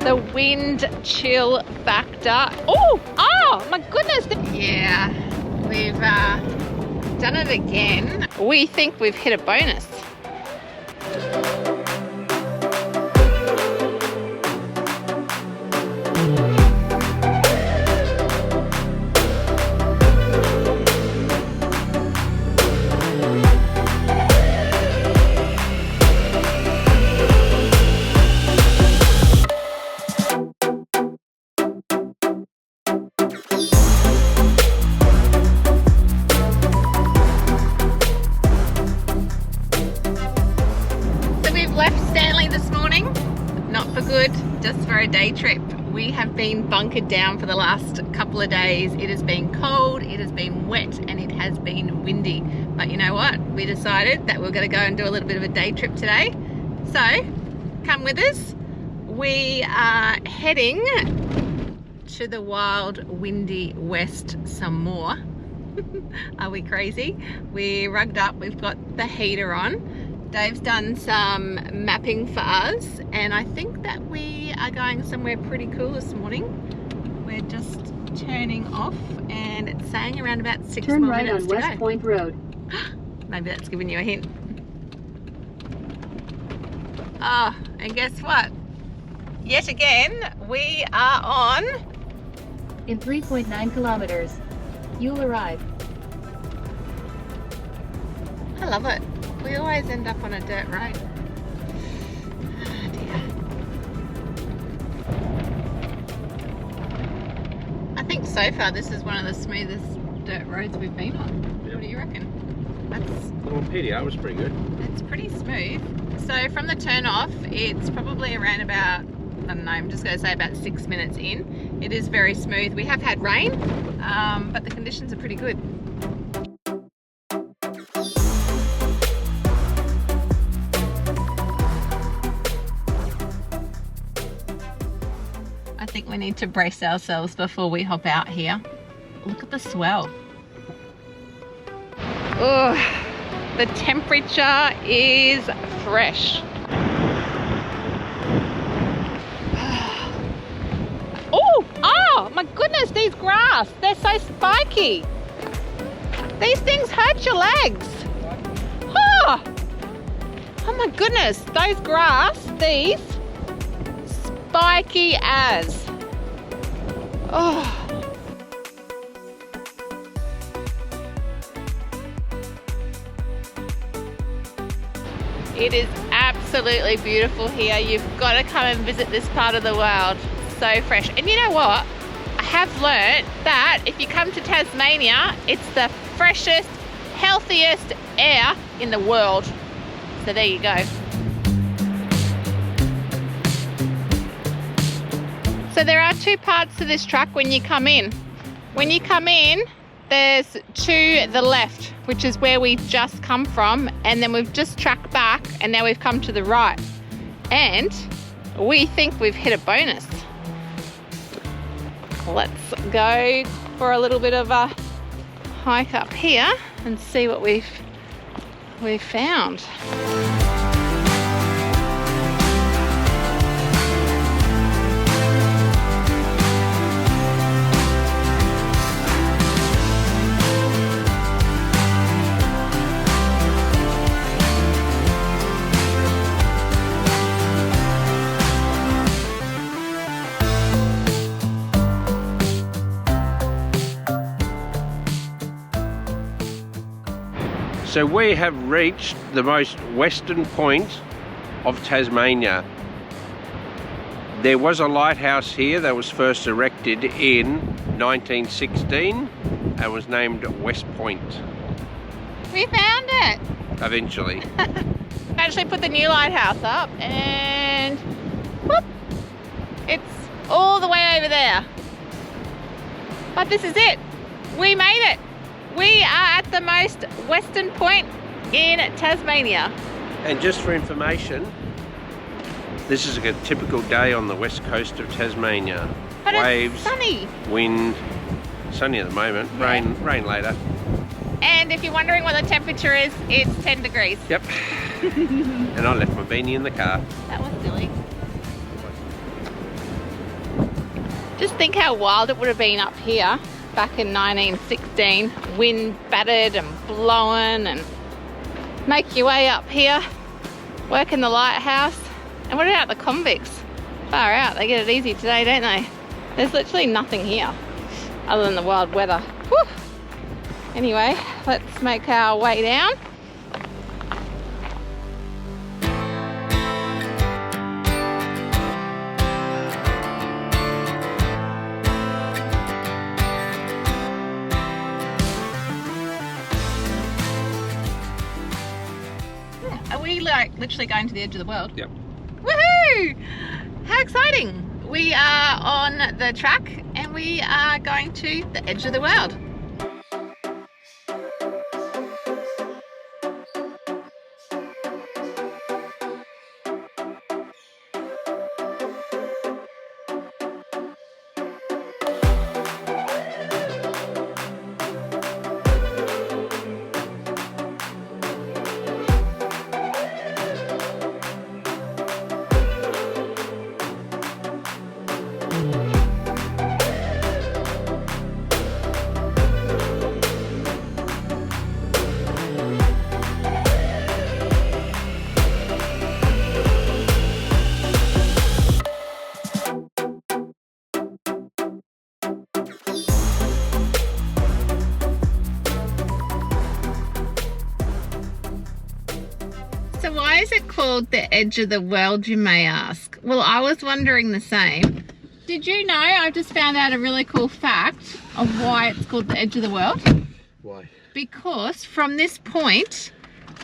The wind chill factor. Oh my goodness. Yeah, we've done it again. We think we've hit a bonus. Just for a day trip. We have been bunkered down for the last couple of days. It has been cold, it has been wet, and it has been windy. But you know what? We decided that we're going to go and do a little bit of a day trip today. So come with us. We are heading to the wild, windy west some more. Are we crazy? We're rugged up. We've got the heater on. Dave's done some mapping for us, and I think that we are going somewhere pretty cool this morning. We're just turning off, and it's saying around about 6 Turn more right minutes on to West go. Point Road. Maybe that's giving you a hint. Oh, and guess what? Yet again, we are on... In 3.9 kilometers, you'll arrive. I love it. We always end up on a dirt road. Oh dear. I think so far this is one of the smoothest dirt roads we've been on. Yep. What do you reckon? Well, PDR was pretty good. It's pretty smooth. So from the turn off, it's probably around about, I don't know, I'm just going to say about 6 minutes in. It is very smooth. We have had rain, but the conditions are pretty good. I think we need to brace ourselves before we hop out here. Look at the swell. Oh, the temperature is fresh. Oh my goodness, these grass, they're so spiky. These things hurt your legs. Oh my goodness, those grass, these, spiky as. Oh. It is absolutely beautiful here. You've got to come and visit this part of the world. So fresh. And you know what? I have learnt that if you come to Tasmania, it's the freshest, healthiest air in the world. So there you go. So there are two parts to this truck when you come in. When you come in, there's to the left, which is where we just come from, and then we've just tracked back and now we've come to the right. And we think we've hit a bonus. Let's go for a little bit of a hike up here and see what we've found. So we have reached the most western point of Tasmania. There was a lighthouse here that was first erected in 1916 and was named West Point. We found it! Eventually. Actually put the new lighthouse up and whoop, it's all the way over there. But this is it. We made it. We are at the most western point in Tasmania. And just for information, this is a typical day on the west coast of Tasmania. But waves, it's sunny. wind, sunny at the moment, Yeah. rain later. And if you're wondering what the temperature is, it's 10 degrees. Yep. And I left my beanie in the car. That was silly. Just think how wild it would have been up here back in 1916. Wind battered and blowing, and make your way up here, work in the lighthouse. And what about the convicts? Far out, they get it easy today, don't they? There's literally nothing here other than the wild weather. Whew. Anyway, let's make our way down. Are we like literally going to the edge of the world? Yep. Woohoo! How exciting! We are on the track and we are going to the edge of the world. So why is it called the edge of the world, you may ask? Well, I was wondering the same. Did you know, I just found out a really cool fact of why it's called the edge of the world? Why? Because from this point,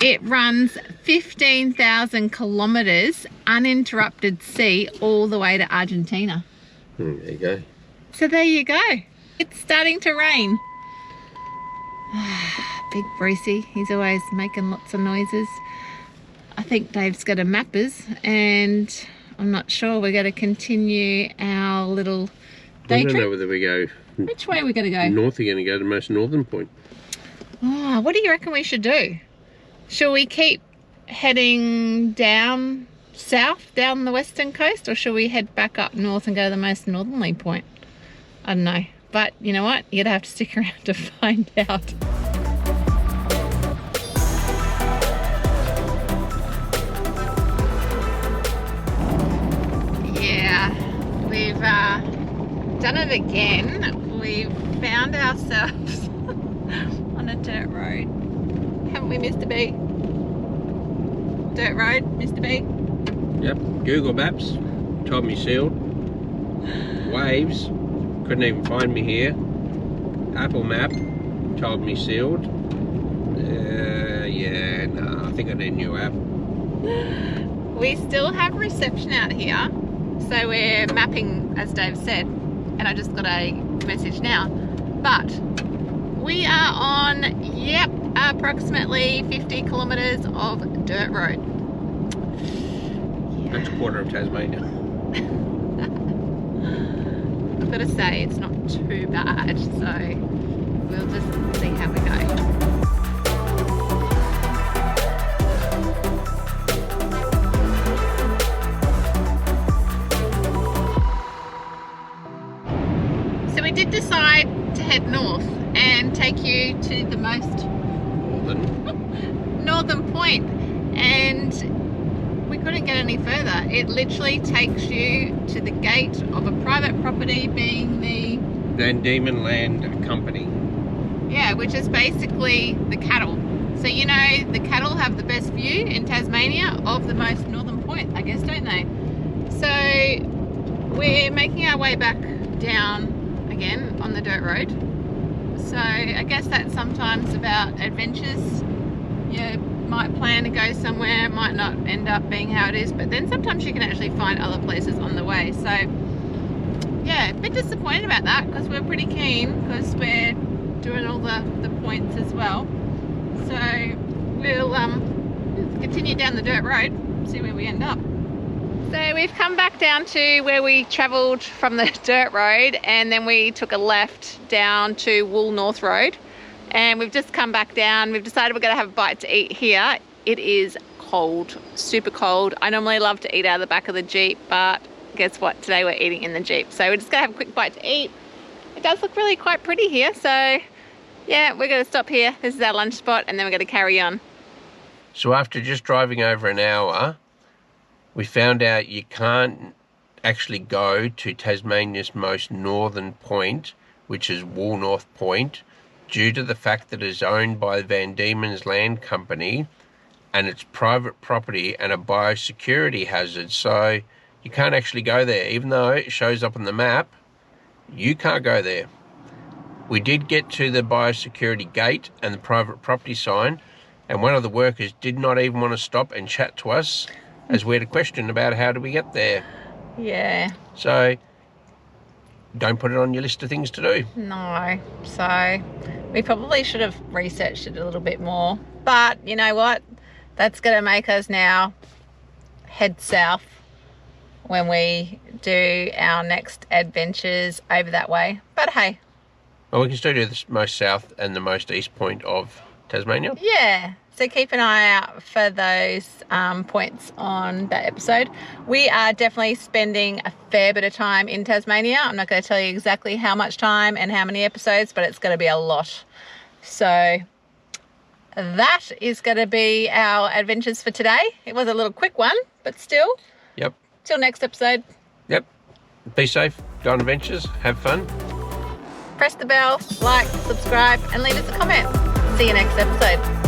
it runs 15,000 kilometers uninterrupted sea all the way to Argentina. There you go. So there you go. It's starting to rain. Big Brucey, he's always making lots of noises. I think Dave's got a mappers and I'm not sure. We're going to continue our little day trip. I don't know whether we go... Which way are we going to go? North, we're going to go to the most northern point. Oh, what do you reckon we should do? Shall we keep heading down south, down the western coast, or shall we head back up north and go to the most northerly point? I don't know. But you know what? You'd have to stick around to find out. Yeah, we've done it again. We've found ourselves on a dirt road. Haven't we, Mr. B? Dirt road, Mr. B? Yep. Google Maps told me sealed. Waves, couldn't even find me here. Apple Map told me sealed. Yeah, no, I think I need a new app. We still have reception out here, so we're mapping, as Dave said, and I just got a message now. But we are on, yep, approximately 50 kilometres of dirt road. Yeah. That's a quarter of Tasmania. I've got to say, it's not too bad, so we'll just see how we go. So we did decide to head north and take you to the most northern point, and we couldn't get any further. It literally takes you to the gate of a private property, being the Van Diemen Land Company. Yeah, which is basically the cattle. So you know, the cattle have the best view in Tasmania of the most northern point, I guess, don't they? So we're making our way back down again on the dirt road. So I guess that's sometimes about adventures. You might plan to go somewhere, it might not end up being how it is, but then sometimes you can actually find other places on the way. So yeah, a bit disappointed about that, because we're pretty keen, because we're doing all the points as well. So we'll continue down the dirt road, see where we end up. So we've come back down to where we travelled from the dirt road, and then we took a left down to Wool North Road, and we've just come back down. We've decided we're going to have a bite to eat here. It is cold, super cold. I normally love to eat out of the back of the Jeep, but guess what? Today we're eating in the Jeep. So we're just gonna have a quick bite to eat. It does look really quite pretty here. So yeah, we're gonna stop here. This is our lunch spot and then we're gonna carry on. So after just driving over an hour, we found out you can't actually go to Tasmania's most northern point, which is Woolnorth Point, due to the fact that it is owned by Van Diemen's Land Company and it's private property and a biosecurity hazard. So you can't actually go there. Even though it shows up on the map, you can't go there. We did get to the biosecurity gate and the private property sign, and one of the workers did not even want to stop and chat to us as we had a question about how do we get there. Yeah. So don't put it on your list of things to do. No. So we probably should have researched it a little bit more. But you know what? That's going to make us now head south when we do our next adventures over that way. But hey. Well, we can still do the most south and the most east point of Tasmania. Yeah. So keep an eye out for those points on that episode. We are definitely spending a fair bit of time in Tasmania. I'm not going to tell you exactly how much time and how many episodes, but it's going to be a lot. So that is going to be our adventures for today. It was a little quick one, but still. Yep. Till next episode. Yep. Be safe. Go on adventures. Have fun. Press the bell, like, subscribe, and leave us a comment. See you next episode.